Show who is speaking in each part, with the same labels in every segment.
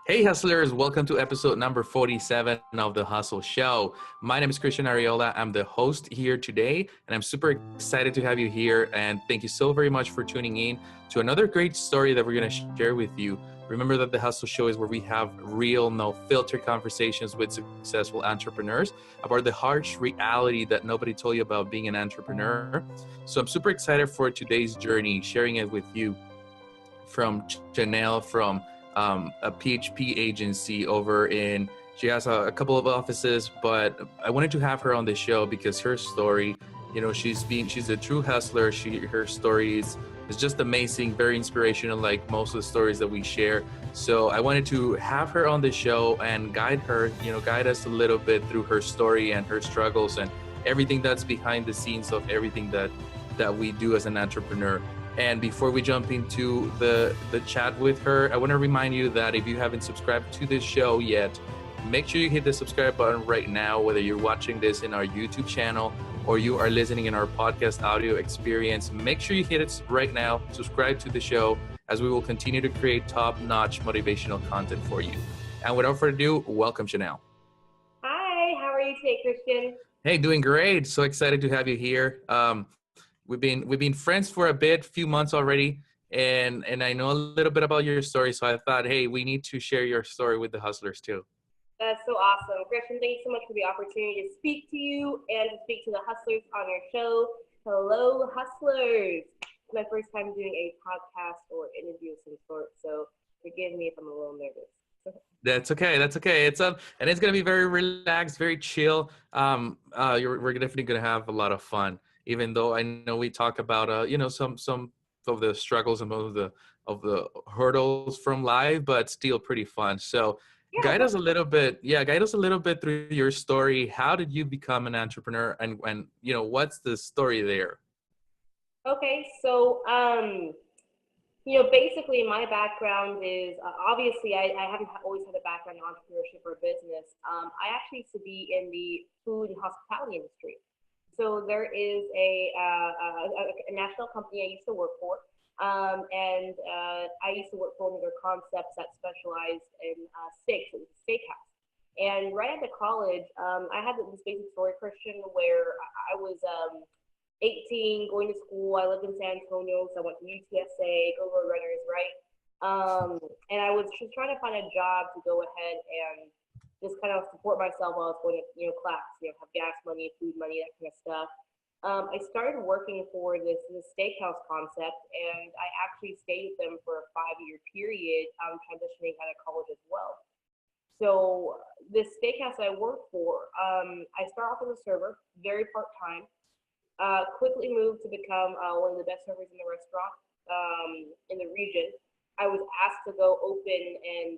Speaker 1: Hey, hustlers, welcome to episode number 47 of The Hustle Show. My name is Christian Ariola. I'm the host here today, and I'm super excited to have you here. And thank you so very much for tuning in to another great story that we're going to share with you. Remember that The Hustle Show is where we have real, no filter conversations with successful entrepreneurs about the harsh reality that nobody told you about being an entrepreneur. So I'm super excited for today's journey, sharing it with you from Xianelle from a PHP agency over in. She has a couple of offices, but I wanted to have her on the show because her story, she's a true hustler. Her story is just amazing, very inspirational, like most of the stories that we share. So I wanted to have her on the show and guide us a little bit through her story and her struggles and everything that's behind the scenes of everything that we do as an entrepreneur. And before we jump into the chat with her, I want to remind you that if you haven't subscribed to this show yet, make sure you hit the subscribe button right now, whether you're watching this in our YouTube channel or you are listening in our podcast audio experience. Make sure you hit it right now, subscribe to the show, as we will continue to create top-notch motivational content for you. And without further ado, welcome, Xianelle.
Speaker 2: Hi, how are you today, Christian?
Speaker 1: Hey, doing great. So excited to have you here. We've been friends for a few months already, and I know a little bit about your story. So I thought, hey, we need to share your story with the hustlers too.
Speaker 2: That's so awesome. Christian, thanks so much for the opportunity to speak to you and to speak to the hustlers on your show. Hello, hustlers. It's my first time doing a podcast or interview of some sort, so forgive me if I'm a little nervous.
Speaker 1: That's okay. That's okay. And it's gonna be very relaxed, very chill. We're definitely gonna have a lot of fun. Even though I know we talk about some of the struggles and of the hurdles from life, but still pretty fun. So
Speaker 2: Yeah,
Speaker 1: guide us a little bit through your story. How did you become an entrepreneur, and what's the story there?
Speaker 2: okay, so basically my background is obviously I haven't always had a background in entrepreneurship or business. I actually used to be in the food and hospitality industry. So there is a national company I used to work for, and I used to work for one of their concepts that specialized in steaks. It was a steakhouse. And right after college, I had this basic story, Christian, where I was 18, going to school. I lived in San Antonio, so I went to UTSA, Go Road Runners, right? And I was just trying to find a job to go ahead and just kind of support myself while I was going to class, have gas money, food money, that kind of stuff. I started working for this steakhouse concept, and I actually stayed with them for a 5-year period, transitioning out of college as well. So this steakhouse I worked for, I started off as a server, very part time. Quickly moved to become one of the best servers in the restaurant in the region. I was asked to go open and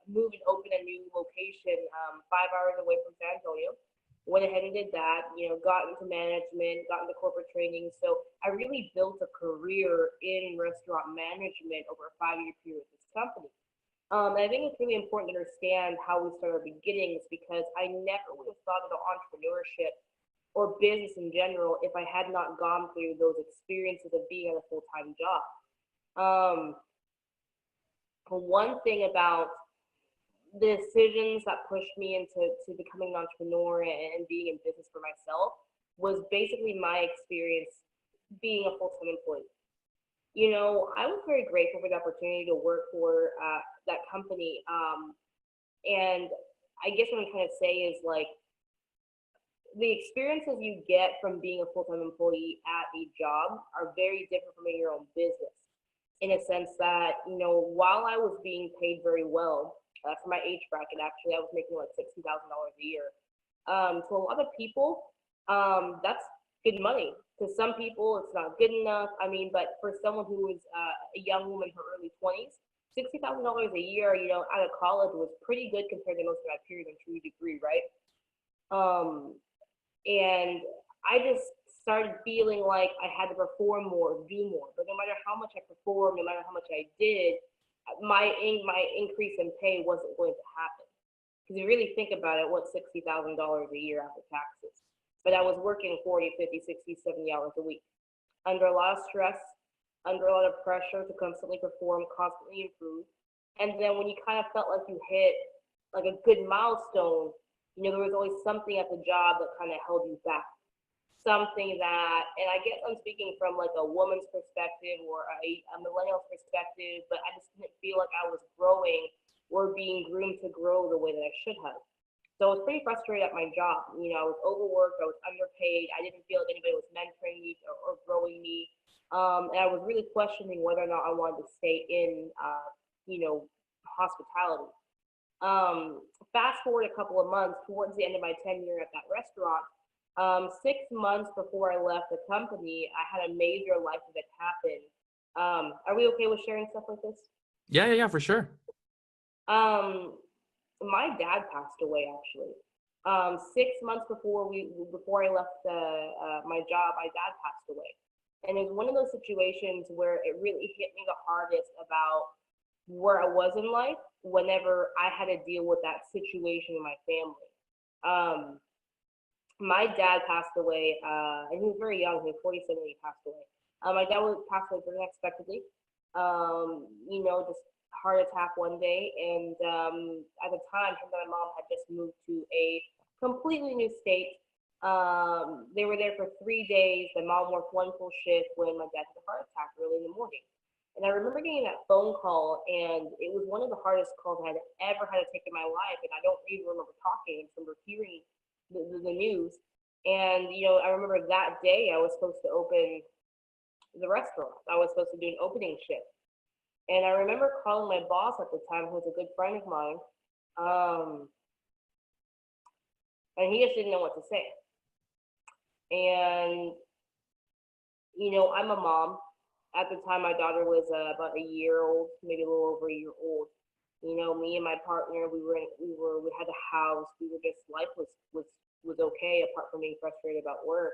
Speaker 2: move and open a new location 5 hours away from San Antonio. Went ahead and did that, got into management, got into corporate training. So I really built a career in restaurant management over a 5-year period with this company. And I think it's really important to understand how we started our beginnings because I never would have thought about entrepreneurship or business in general if I had not gone through those experiences of being at a full-time job. Um, One thing about the decisions that pushed me into becoming an entrepreneur and being in business for myself was basically my experience being a full-time employee. I was very grateful for the opportunity to work for that company. And I guess what I'm trying to say is like the experiences you get from being a full-time employee at a job are very different from in your own business in a sense that, while I was being paid very well for my age bracket, actually, I was making like $60,000 a year. To a lot of people, that's good money. To some people, it's not good enough. I mean, but for someone who was a young woman in her early 20s, $60,000 a year, out of college was pretty good compared to most of my peers in true degree, right? Um, and I just started feeling like I had to perform more, do more. But no matter how much I performed, no matter how much I did, my increase in pay wasn't going to happen. Because you really think about it, what's $60,000 a year after taxes? But I was working 40, 50, 60, 70 hours a week under a lot of stress, under a lot of pressure to constantly perform, constantly improve. And then when you kind of felt like you hit like a good milestone, there was always something at the job that kind of held you back. Something that, and I guess I'm speaking from like a woman's perspective or a millennial's perspective, but I just didn't feel like I was growing or being groomed to grow the way that I should have. So I was pretty frustrated at my job. I was overworked, I was underpaid, I didn't feel like anybody was mentoring me or growing me. And I was really questioning whether or not I wanted to stay in, hospitality. Fast forward a couple of months towards the end of my tenure at that restaurant, 6 months before I left the company, I had a major life event happen. Are we okay with sharing stuff like this?
Speaker 1: Yeah, for sure.
Speaker 2: Um, my dad passed away actually. 6 months before I left my job, my dad passed away, and it was one of those situations where it really hit me the hardest about where I was in life whenever I had to deal with that situation in my family. Um, my dad passed away, and he was very young. He was 47 when he passed away. My dad passed away very unexpectedly. Just heart attack one day, and at the time, him and my mom had just moved to a completely new state. They were there for 3 days. The mom worked one full shift when my dad had a heart attack early in the morning. And I remember getting that phone call, and it was one of the hardest calls I had ever had to take in my life. And I don't even remember talking. I just remember hearing the news. And, I remember that day I was supposed to open the restaurant. I was supposed to do an opening shift. And I remember calling my boss at the time, who was a good friend of mine, um, and he just didn't know what to say. And, I'm a mom. At the time, my daughter was about a year old, maybe a little over a year old. Me and my partner, we had a house. We were just life was okay apart from being frustrated about work.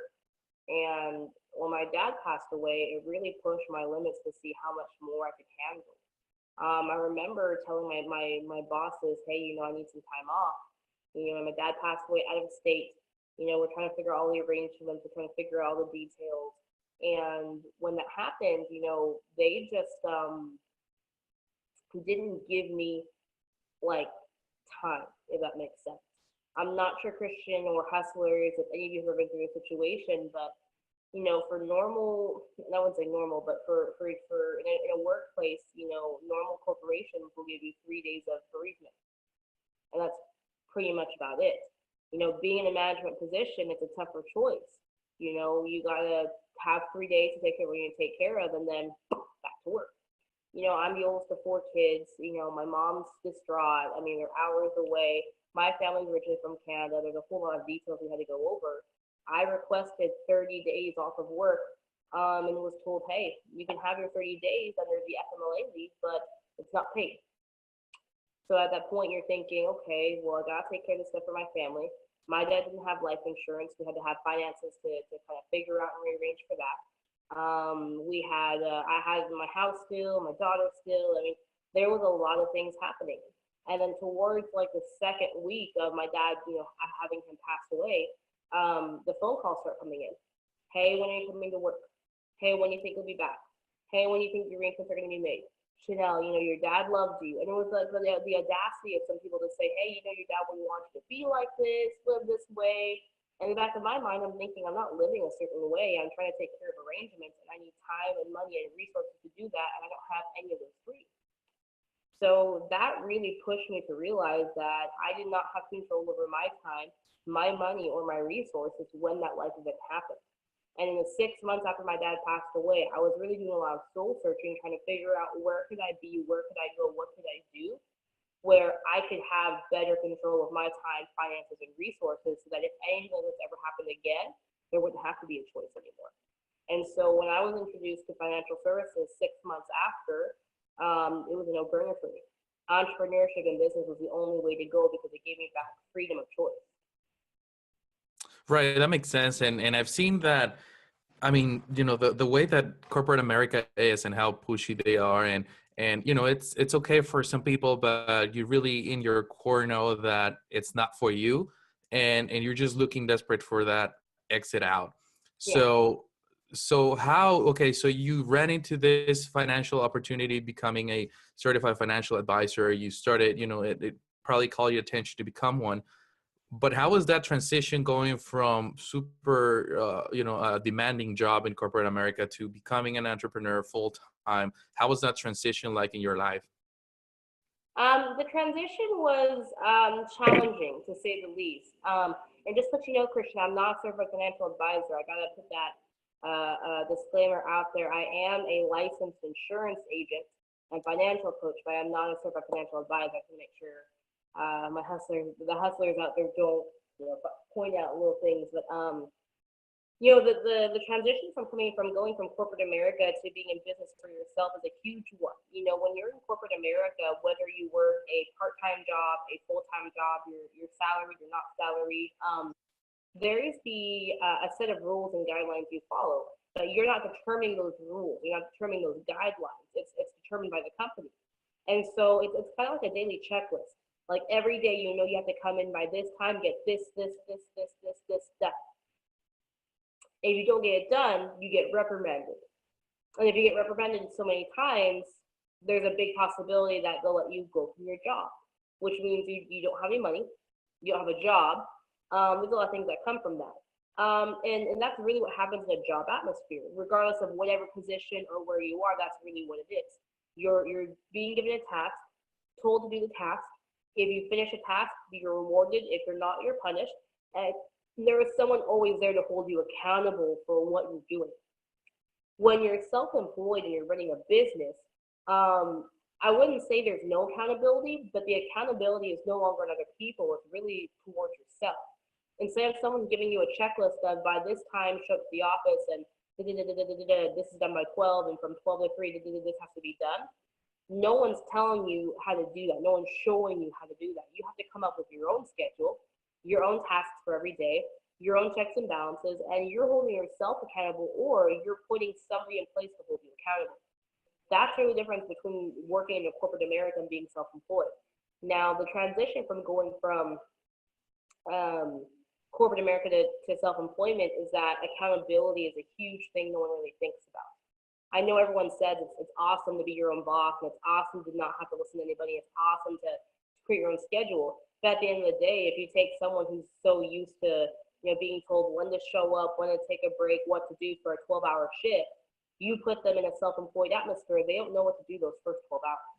Speaker 2: And when my dad passed away, it really pushed my limits to see how much more I could handle. I remember telling my bosses, hey, I need some time off. My dad passed away out of state. We're trying to figure out all the arrangements. We're trying to figure out all the details. And when that happened, they just didn't give me like time, if that makes sense. I'm not sure, Christian or hustlers, if any of you have ever been through a situation, but for normal, and I wouldn't say normal, but in a workplace, normal corporations will give you 3 days of bereavement, and that's pretty much about it. Being in a management position, it's a tougher choice. You gotta have 3 days to take care of what you need to take care of, and then back to work. I'm the oldest of four kids. My mom's distraught. I mean, they're hours away. My family's originally from Canada. There's a whole lot of details we had to go over. I requested 30 days off of work, and was told, hey, you can have your 30 days under the FMLA leave, but it's not paid. So at that point, you're thinking, okay, well, I got to take care of this stuff for my family. My dad didn't have life insurance. We had to have finances to kind of figure out and rearrange for that. I had my house still, my daughter still. I mean, there was a lot of things happening. And then towards like the second week of my dad, having him pass away, the phone calls start coming in. Hey, when are you coming to work? Hey, when you think you'll be back? Hey, when you think your arrangements are going to be made? Xianelle, your dad loved you. And it was like the audacity of some people to say, hey, your dad wouldn't want you to be like this, live this way. And in the back of my mind, I'm thinking I'm not living a certain way. I'm trying to take care of arrangements, and I need time and money and resources to do that, and I don't have any of those three. So that really pushed me to realize that I did not have control over my time, my money, or my resources when that life event happened. And in the 6 months after my dad passed away, I was really doing a lot of soul searching, trying to figure out where could I be, where could I go, what could I do, where I could have better control of my time, finances, and resources so that if anything like this ever happened again, there wouldn't have to be a choice anymore. And so when I was introduced to financial services 6 months after, it was a no-brainer for me. Entrepreneurship and business was the only way to go because it gave me back freedom of choice.
Speaker 1: Right, that makes sense. And I've seen that. I mean, the way that corporate America is and how pushy they are, and it's okay for some people, but you really in your core know that it's not for you, and you're just looking desperate for that exit out.
Speaker 2: Yeah.
Speaker 1: So So how, okay, so you ran into this financial opportunity becoming a certified financial advisor. You started, it probably called your attention to become one. But how was that transition going from super, a demanding job in corporate America to becoming an entrepreneur full time? How was that transition like in your life?
Speaker 2: The transition was challenging to say the least. And just to let you know, Christian, I'm not a certified financial advisor. I gotta put that disclaimer out there. I am a licensed insurance agent and financial coach, but I'm not a certified financial advisor. I can make sure the hustlers out there don't point out little things. But the transition from going from corporate America to being in business for yourself is a huge one. When you're in corporate America, whether you work a part-time job, a full-time job, you're salaried, you're not salaried, there is a set of rules and guidelines you follow. But you're not determining those rules. You're not determining those guidelines. It's determined by the company. And so it's kind of like a daily checklist. Like every day, you have to come in by this time, get this stuff. If you don't get it done, you get reprimanded. And if you get reprimanded so many times, there's a big possibility that they'll let you go from your job, which means you don't have any money, you don't have a job. There's a lot of things that come from that. And that's really what happens in a job atmosphere, regardless of whatever position or where you are. That's really what it is. You're being given a task, told to do the task. If you finish a task, you're rewarded. If you're not, you're punished. And there is someone always there to hold you accountable for what you're doing. When you're self-employed and you're running a business, I wouldn't say there's no accountability, but the accountability is no longer on other people. It's really towards yourself. Instead of someone giving you a checklist of by this time, show up to the office and this is done by 12, and from 12 to 3, this has to be done. No one's telling you how to do that. No one's showing you how to do that. You have to come up with your own schedule, your own tasks for every day, your own checks and balances, and you're holding yourself accountable, or you're putting somebody in place to hold you accountable. That's really the difference between working in a corporate America and being self-employed. Now, the transition from going from corporate America to self-employment is that accountability is a huge thing no one really thinks about. I know everyone says it's awesome to be your own boss, and it's awesome to not have to listen to anybody. It's awesome to create your own schedule. But at the end of the day, if you take someone who's so used to being told when to show up, when to take a break, what to do for a 12-hour shift, you put them in a self-employed atmosphere, they don't know what to do those first 12 hours.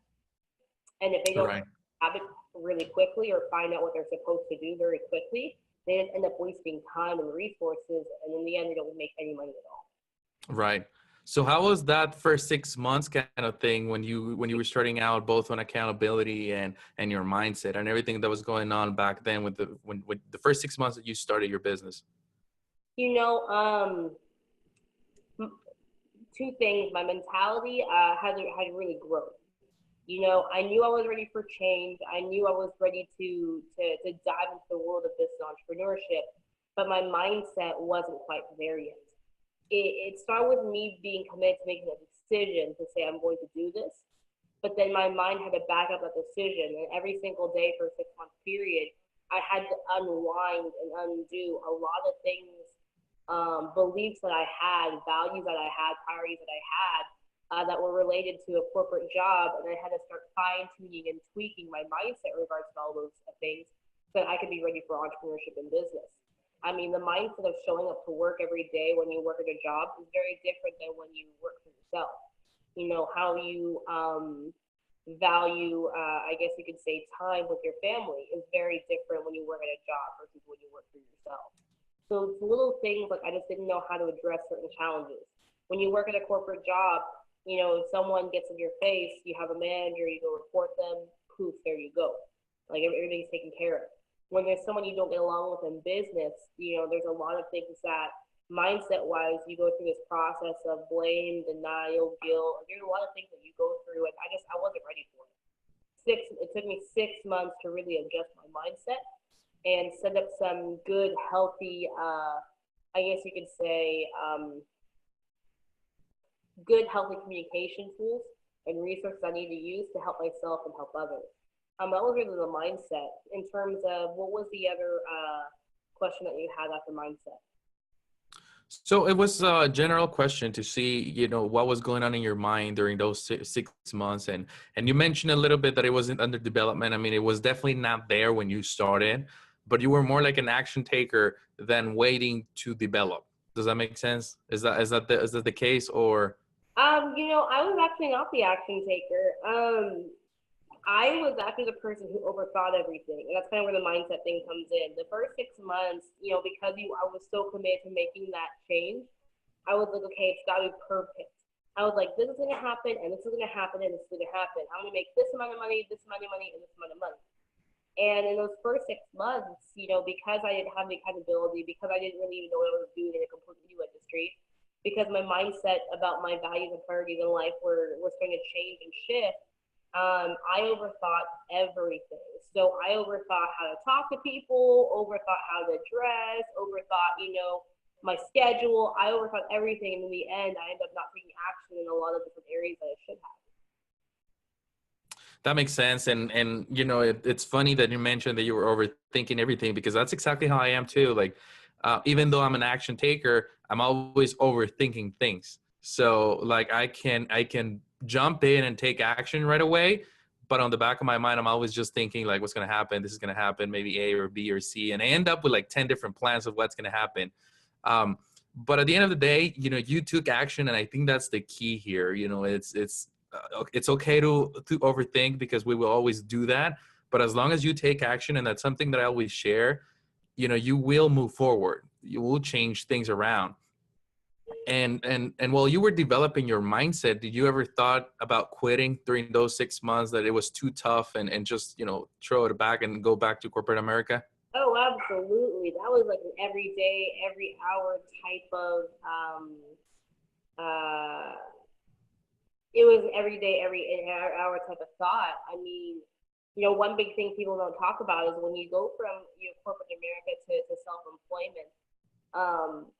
Speaker 2: And if they don't
Speaker 1: Right.
Speaker 2: have it really quickly or find out what they're supposed to do very quickly, they just end up wasting time and resources, and in the end, they don't make any money at all.
Speaker 1: Right. So how was that first 6 months kind of thing when you were starting out, both on accountability and your mindset and everything that was going on back then with with the first 6 months that you started your business?
Speaker 2: You know, two things. My mentality had really grown. I knew I was ready for change. I knew I was ready to dive into the world of business entrepreneurship, but my mindset wasn't quite there yet. It started with me being committed to making a decision to say I'm going to do this, but then my mind had to back up that decision, and every single day for a 6 month period, I had to unwind and undo a lot of things, beliefs that I had, values that I had, priorities that I had, that were related to a corporate job, and I had to start fine-tuning and tweaking my mindset in regards to all those things so that I could be ready for entrepreneurship and business. I mean, the mindset of showing up to work every day when you work at a job is very different than when you work for yourself. How you value, I guess you could say, time with your family is very different when you work at a job versus when you work for yourself. So it's little things like I just didn't know how to address certain challenges. When you work at a corporate job, if someone gets in your face, you have a manager, you go report them, poof, there you go. Like everything's taken care of. When there's someone you don't get along with in business, there's a lot of things that mindset-wise, you go through this process of blame, denial, guilt. There's a lot of things that you go through, and I wasn't ready for it. It took me 6 months to really adjust my mindset and set up some good, healthy, I guess you could say, good, healthy communication tools and resources I need to use to help myself and help others. That was really the mindset. In terms of what was the other question that you had after mindset?
Speaker 1: So it was a general question to see, what was going on in your mind during those 6 months, and you mentioned a little bit that it wasn't under development. I mean, it was definitely not there when you started, but you were more like an action taker than waiting to develop. Does that make sense? Is that the case, or?
Speaker 2: I was actually not the action taker. I was actually the person who overthought everything, and that's kind of where the mindset thing comes in. The first 6 months, because I was so committed to making that change, I was like, okay, it's got to be perfect. I was like, this is going to happen, and this is going to happen, and this is going to happen. I'm going to make this amount of money, this amount of money, and this amount of money. And in those first 6 months, because I didn't have the accountability, because I didn't really even know what I was doing in a completely new industry, because my mindset about my values and priorities in life were starting to change and shift, I overthought everything. So I overthought how to talk to people, overthought how to dress, overthought, my schedule. I overthought everything. And in the end, I ended up not taking action in a lot of different areas that I should have.
Speaker 1: That makes sense. And it's funny that you mentioned that you were overthinking everything, because that's exactly how I am too. Like, even though I'm an action taker, I'm always overthinking things. So like I can jump in and take action right away, but on the back of my mind, I'm always just thinking like, what's going to happen? This is going to happen, maybe A or B or C, and I end up with like 10 different plans of what's going to happen. Um, but at the end of the day, you took action, and I think that's the key here. It's okay to overthink, because we will always do that. But as long as you take action, and that's something that I always share, you will move forward. You will change things around. And while you were developing your mindset, did you ever thought about quitting during those 6 months, that it was too tough, and just throw it back and go back to corporate America?
Speaker 2: Oh, absolutely. That was like an every day, every hour type of uh, it was every day, every hour type of thought. I mean, one big thing people don't talk about is when you go from corporate America to self employment,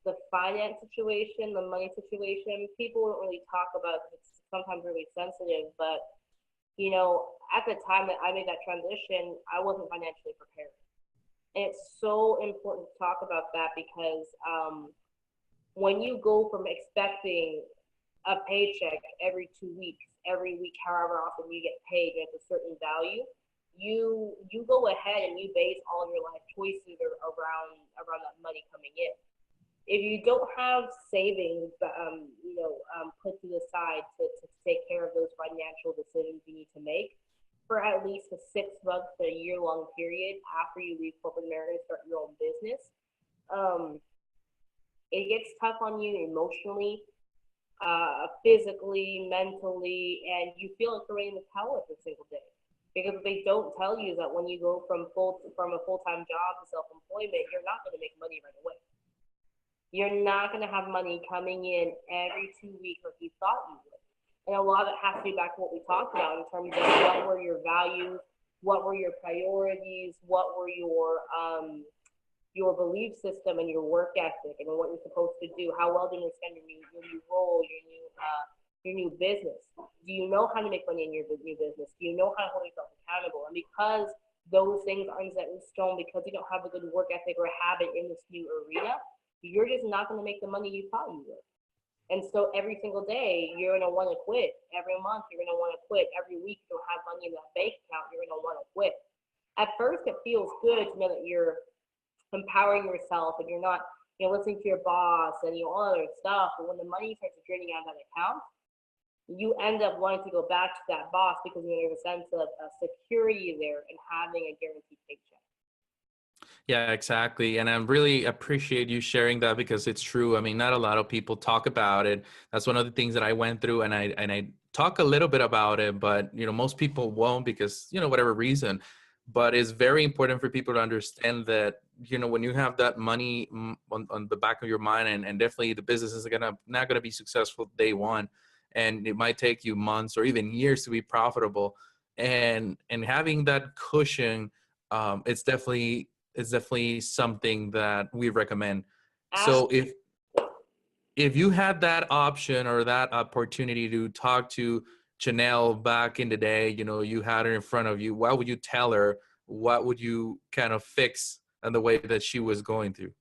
Speaker 2: the finance situation, the money situation, people don't really talk about because it's sometimes really sensitive. But at the time that I made that transition, I wasn't financially prepared, and it's so important to talk about that because when you go from expecting a paycheck every 2 weeks, every week, however often you get paid at a certain value, you go ahead and you base all your life choices around that money coming in. If you don't have savings, put to the side to take care of those financial decisions you need to make for at least a 6 month to a year long period after you leave corporate America and start your own business, um, it gets tough on you emotionally, physically, mentally, and you feel like you're ready to towel every single day. Because what they don't tell you is that when you go from a full time job to self employment, you're not going to make money right away. You're not going to have money coming in every 2 weeks like you thought you would. And a lot of it has to be back to what we talked about in terms of what were your values, what were your priorities, what were your belief system and your work ethic and what you're supposed to do. How well do you understand your new role, your new business? Do you know how to make money in your new business? Do you know how to hold yourself accountable? And because those things aren't set in stone, because you don't have a good work ethic or habit in this new arena, you're just not going to make the money you thought you would. And so every single day, you're going to want to quit. Every month, you're going to want to quit. Every week, you don't have money in that bank account, you're going to want to quit. At first, it feels good to know that you're empowering yourself and you're not listening to your boss and all other stuff. But when the money starts draining out of that account, you end up wanting to go back to that boss because there's a sense of security there and having a guaranteed paycheck.
Speaker 1: Yeah, exactly. And I really appreciate you sharing that, because it's true. I mean, not a lot of people talk about it. That's one of the things that I went through, and I talk a little bit about it, but most people won't, because whatever reason. But it's very important for people to understand that when you have that money on the back of your mind, and definitely the business is not gonna be successful day one, and it might take you months or even years to be profitable. And having that cushion, it's definitely something that we recommend. So if you had that option or that opportunity to talk to Xianelle back in the day, you had her in front of you, what would you tell her? What would you kind of fix in the way that she was going through?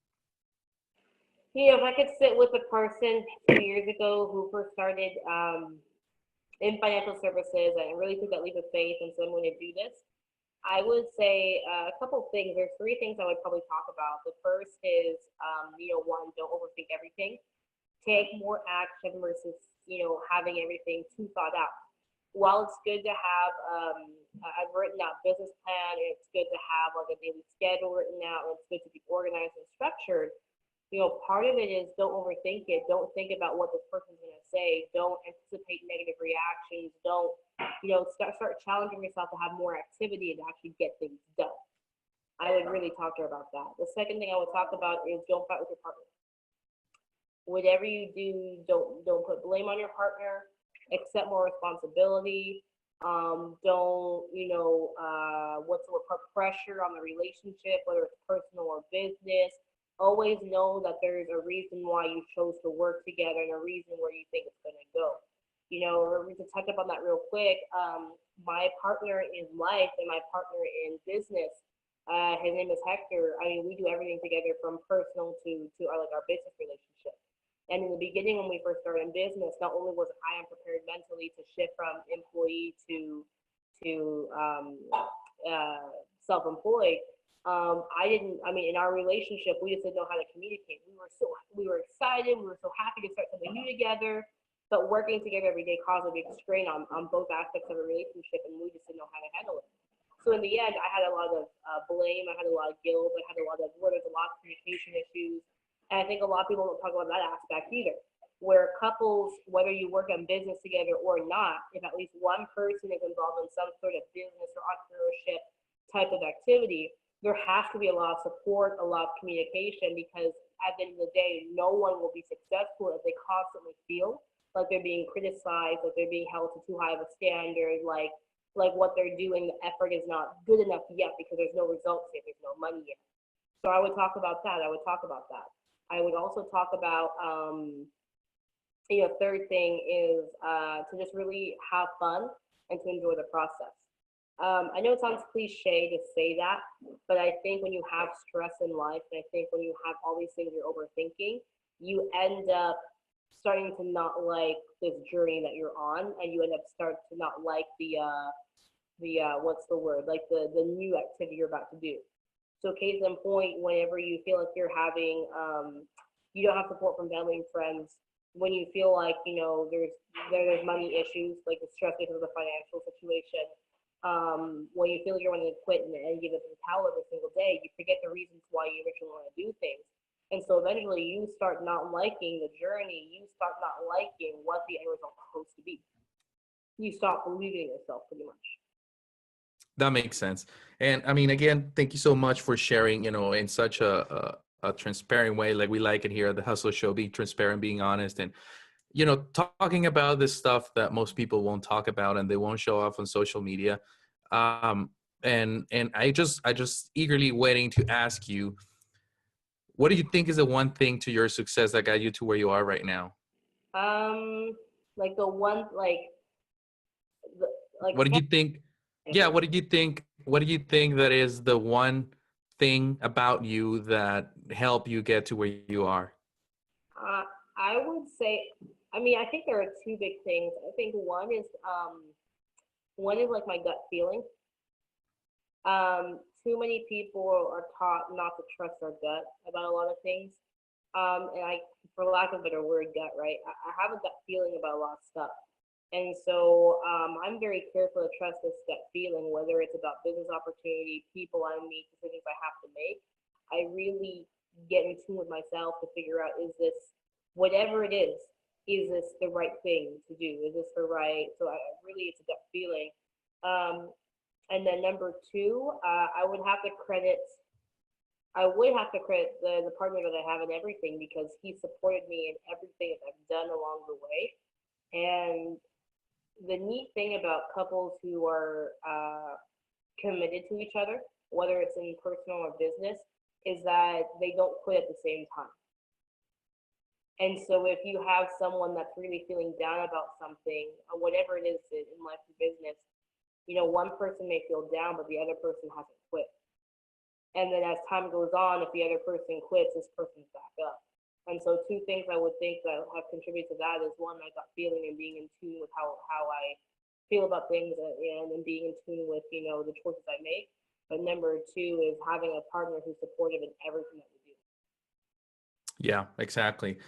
Speaker 2: If I could sit with a person 2 years ago who first started in financial services and really took that leap of faith and said, I'm going to do this, I would say a couple of things. There's three things I would probably talk about. The first is, one, don't overthink everything. Take more action versus, having everything too thought out. While it's good to have, I've written out business plan, and it's good to have like a daily schedule written out, and it's good to be organized and structured. Part of it is don't overthink it. Don't think about what this person's going to say. Don't anticipate negative reactions. Don't, start challenging yourself to have more activity and actually get things done. I would really talk to her about that. The second thing I would talk about is don't fight with your partner. Whatever you do, don't put blame on your partner. Accept more responsibility. Don't, what's the word, put pressure on the relationship, whether it's personal or business. Always know that there's a reason why you chose to work together and a reason where you think it's going to go. To touch up on that real quick, my partner in life and my partner in business, his name is Hector. I mean, we do everything together from personal to our business relationship. And in the beginning, when we first started in business, not only was I unprepared mentally to shift from employee to self-employed, in our relationship, we just didn't know how to communicate. We were excited, we were so happy to start something new together, but working together every day caused a big strain on both aspects of a relationship, and we just didn't know how to handle it. So in the end, I had a lot of blame, I had a lot of guilt, I had a lot of where there's a lot of communication issues, and I think a lot of people don't talk about that aspect either. Where couples, whether you work on business together or not, if at least one person is involved in some sort of business or entrepreneurship type of activity, there has to be a lot of support, a lot of communication, because at the end of the day, no one will be successful if they constantly feel like they're being criticized, like they're being held to too high of a standard, like what they're doing, the effort is not good enough yet because there's no results yet, there's no money yet. So I would talk about that. I would also talk about, third thing is to just really have fun and to enjoy the process. I know it sounds cliche to say that, but I think when you have stress in life, and I think when you have all these things you're overthinking, you end up starting to not like this journey that you're on, and you end up start to not like the what's the word, like the new activity you're about to do. So case in point, whenever you feel like you're having, you don't have support from family and friends, when you feel like, there's money issues, like the stress because of the financial situation, when you feel like you're wanting to quit and give it the towel every single day, you forget the reasons why you originally want to do things. And so eventually you start not liking the journey, you start not liking what the end result is supposed to be. You stop believing in yourself pretty much.
Speaker 1: That makes sense. And I mean, again, thank you so much for sharing, in such a transparent way. Like we like it here at the Hustle Show, being transparent, being honest, and, talking about this stuff that most people won't talk about and they won't show off on social media. And I just eagerly waiting to ask you, what do you think is the one thing to your success that got you to where you are right now?
Speaker 2: Like the one, the, like
Speaker 1: What did you think? Yeah, what did you think? What do you think that is the one thing about you that helped you get to where you are?
Speaker 2: I would say, I think there are two big things. I think one is like my gut feeling. Too many people are taught not to trust their gut about a lot of things. And for lack of a better word, gut, right? I have a gut feeling about a lot of stuff. And so I'm very careful to trust this gut feeling, whether it's about business opportunity, people I meet, decisions I have to make. I really get in tune with myself to figure out, is this, whatever it is this the right thing to do? Is this the right? So it's a gut feeling. And then number two, I would have to credit the partner that I have in everything, because he supported me in everything that I've done along the way. And the neat thing about couples who are committed to each other, whether it's in personal or business, is that they don't quit at the same time. And so if you have someone that's really feeling down about something, or whatever it is in life or business, one person may feel down, but the other person hasn't quit. And then as time goes on, if the other person quits, this person's back up. And so two things I would think that have contributed to that is one, my gut feeling and being in tune with how I feel about things and being in tune with, the choices I make. But number two is having a partner who's supportive in everything that we do.
Speaker 1: Yeah, exactly.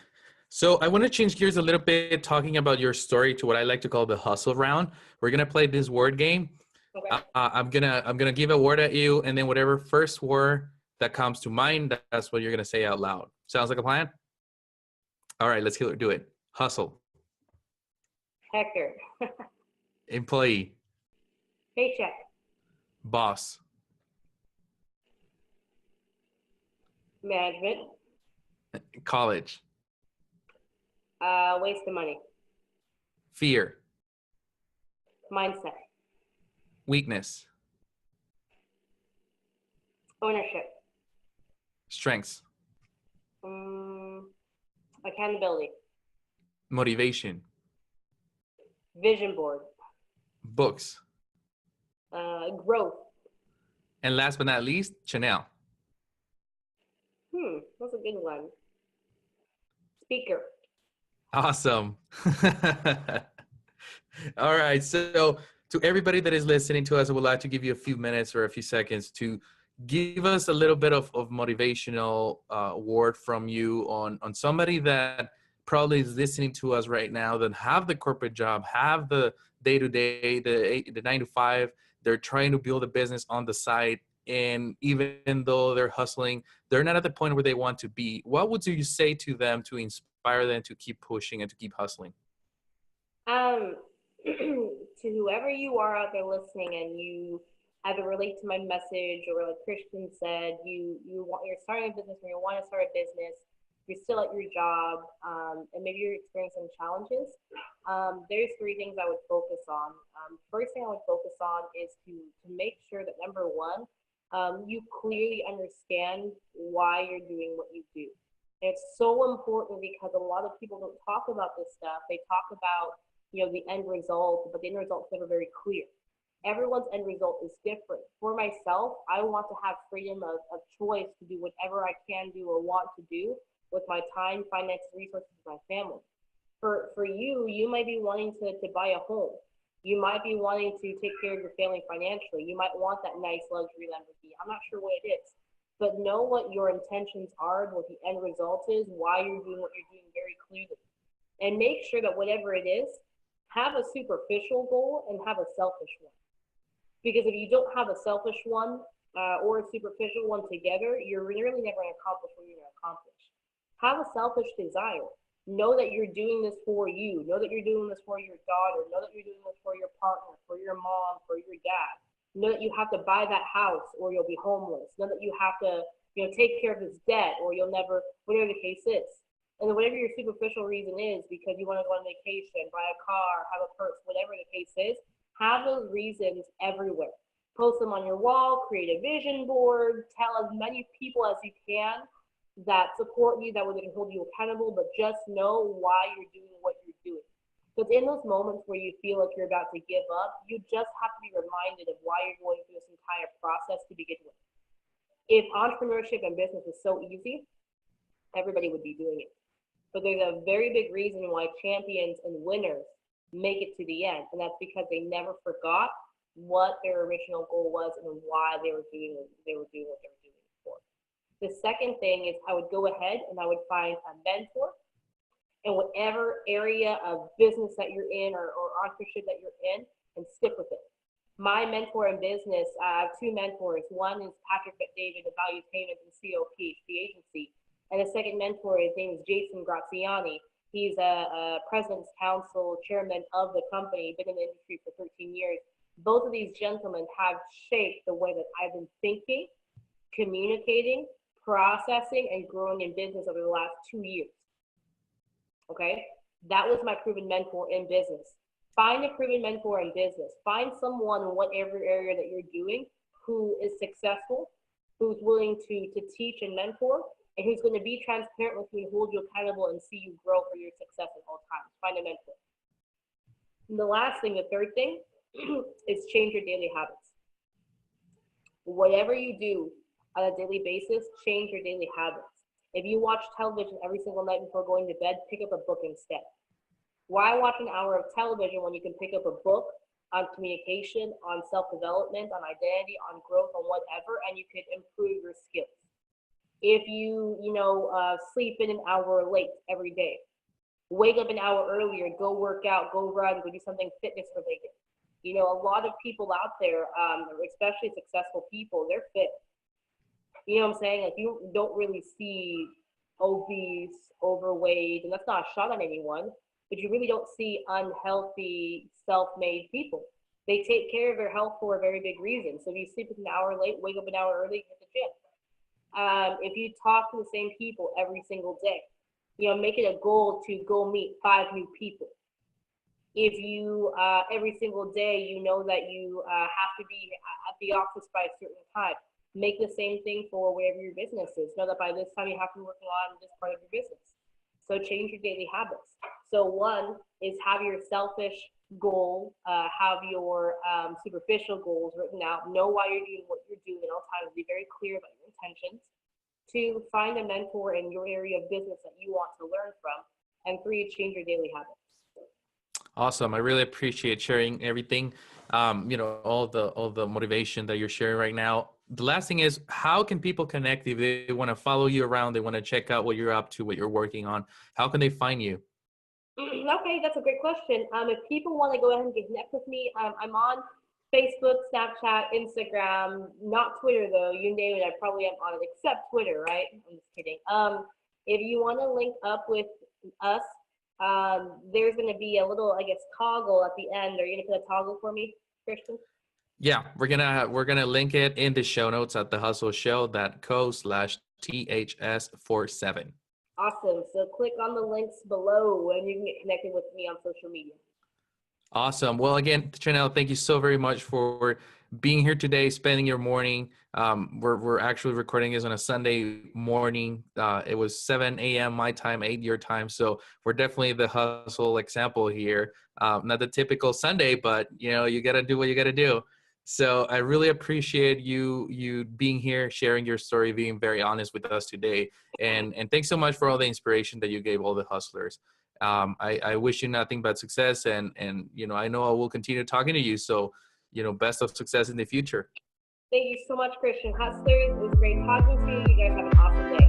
Speaker 1: So I want to change gears a little bit, talking about your story to what I like to call the hustle round. We're gonna play this word game.
Speaker 2: Okay.
Speaker 1: I'm gonna give a word at you, and then whatever first word that comes to mind, that's what you're gonna say out loud. Sounds like a plan? All right, let's do it. Hustle.
Speaker 2: Hector.
Speaker 1: Employee.
Speaker 2: Paycheck.
Speaker 1: Boss.
Speaker 2: Management.
Speaker 1: College.
Speaker 2: Waste of money.
Speaker 1: Fear.
Speaker 2: Mindset.
Speaker 1: Weakness.
Speaker 2: Ownership.
Speaker 1: Strengths.
Speaker 2: Accountability.
Speaker 1: Motivation.
Speaker 2: Vision board.
Speaker 1: Books.
Speaker 2: Growth.
Speaker 1: And last but not least, Xianelle.
Speaker 2: That's a good one. Speaker.
Speaker 1: Awesome. All right. So to everybody that is listening to us, I would like to give you a few minutes or a few seconds to give us a little bit of motivational word from you on somebody that probably is listening to us right now, that have the corporate job, have the day-to-day, the 9 to 5. They're trying to build a business on the side. And even though they're hustling, they're not at the point where they want to be. What would you say to them to inspire them to keep pushing and to keep hustling?
Speaker 2: To whoever you are out there listening and you either relate to my message or like Christian said, you're starting a business or you want to start a business, you're still at your job, and maybe you're experiencing challenges. There's three things I would focus on. First thing I would focus on is to make sure that number one, you clearly understand why you're doing what you do. And it's so important because a lot of people don't talk about this stuff. They talk about the end result, but the end result's never very clear. Everyone's end result is different. For myself, I want to have freedom of choice to do whatever I can do or want to do with my time, finances, resources, my family. For you, you might be wanting to buy a home. You might be wanting to take care of your family financially. You might want that nice luxury Lamborghini. I'm not sure what it is, but know what your intentions are, what the end result is, why you're doing what you're doing very clearly. And make sure that whatever it is, have a superficial goal and have a selfish one. Because if you don't have a selfish one or a superficial one together, you're really never going to accomplish what you're going to accomplish. Have a selfish desire. Know that you're doing this for you. Know that you're doing this for your daughter. Know that you're doing this for your partner, for your mom, for your dad. Know that you have to buy that house or you'll be homeless. Know that you have to take care of this debt or you'll never, whatever the case is. And then whatever your superficial reason is, because you want to go on vacation, buy a car, have a purse, whatever the case is, have those reasons everywhere. Post them on your wall, create a vision board, tell as many people as you can that support you, that way they can hold you accountable, but just know why you're doing what you're doing. Because in those moments where you feel like you're about to give up, you just have to be reminded of why you're going through this entire process to begin with. If entrepreneurship and business is so easy, everybody would be doing it. But there's a very big reason why champions and winners make it to the end. And that's because they never forgot what their original goal was and why they were doing what they were doing for. The second thing is I would go ahead and I would find a mentor in whatever area of business that you're in or entrepreneurship that you're in, and stick with it. My mentor in business, I have two mentors. One is Patrick David of Value Payments and COP, the agency. And the second mentor, his name is Jason Graziani. He's a president's council chairman of the company, been in the industry for 13 years. Both of these gentlemen have shaped the way that I've been thinking, communicating, processing, and growing in business over the last 2 years. Okay? That was my proven mentor in business. Find a proven mentor in business. Find someone in whatever area that you're doing who is successful, who's willing to teach and mentor, and who's going to be transparent with you and hold you accountable and see you grow for your success at all times. Find a mentor. And the last thing, the third thing, is change your daily habits. Whatever you do on a daily basis, change your daily habits. If you watch television every single night before going to bed, pick up a book instead. Why watch an hour of television when you can pick up a book on communication, on self-development, on identity, on growth, on whatever, and you could improve your skills? If you, sleep in an hour late every day, wake up an hour earlier, go work out, go run, go do something fitness related. A lot of people out there, especially successful people, they're fit. You know what I'm saying? Like, you don't really see obese, overweight, and that's not a shot on anyone, but you really don't see unhealthy, self-made people. They take care of their health for a very big reason. So if you sleep an hour late, wake up an hour early, hit the gym. If you talk to the same people every single day, make it a goal to go meet 5 new people. If you, every single day, you know that you have to be at the office by a certain time, make the same thing for wherever your business is. Know that by this time you have to be working on this part of your business. So change your daily habits. So one is have your selfish goal, have your superficial goals written out, know why you're doing what you're doing at all times, be very clear about your intentions. 2, find a mentor in your area of business that you want to learn from. And 3, change your daily habits.
Speaker 1: Awesome. I really appreciate sharing everything. All the motivation that you're sharing right now. The last thing is, how can people connect if they want to follow you around, they want to check out what you're up to, what you're working on? How can they find you?
Speaker 2: Okay, that's a great question. If people want to go ahead and connect with me, I'm on Facebook, Snapchat, Instagram, not Twitter though. You name it, I probably am on it, except Twitter, right? I'm just kidding. If you want to link up with us, there's going to be a little, toggle at the end. Are you going to put a toggle for me, Christian?
Speaker 1: Yeah, we're gonna link it in the show notes at thehustleshow.co/THS47.
Speaker 2: Awesome. So click on the links below and you can get connected with me on social media.
Speaker 1: Awesome. Well, again, Xianelle, thank you so very much for being here today, spending your morning. We're actually recording this on a Sunday morning. It was 7 a.m. my time, 8 your time. So we're definitely the hustle example here. Not the typical Sunday, but you got to do what you got to do. So I really appreciate you being here, sharing your story, being very honest with us today. And thanks so much for all the inspiration that you gave all the hustlers. I wish you nothing but success, and I know I will continue talking to you. So, best of success in the future.
Speaker 2: Thank you so much, Christian. Hustlers, it was great talking to you. You guys have an awesome day.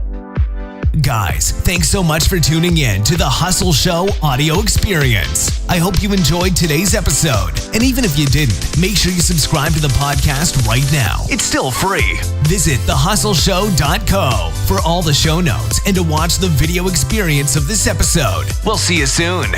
Speaker 3: Guys, thanks so much for tuning in to the Hustle Show audio experience. I hope you enjoyed today's episode. And even if you didn't, make sure you subscribe to the podcast right now. It's still free. Visit thehustleshow.co for all the show notes and to watch the video experience of this episode. We'll see you soon.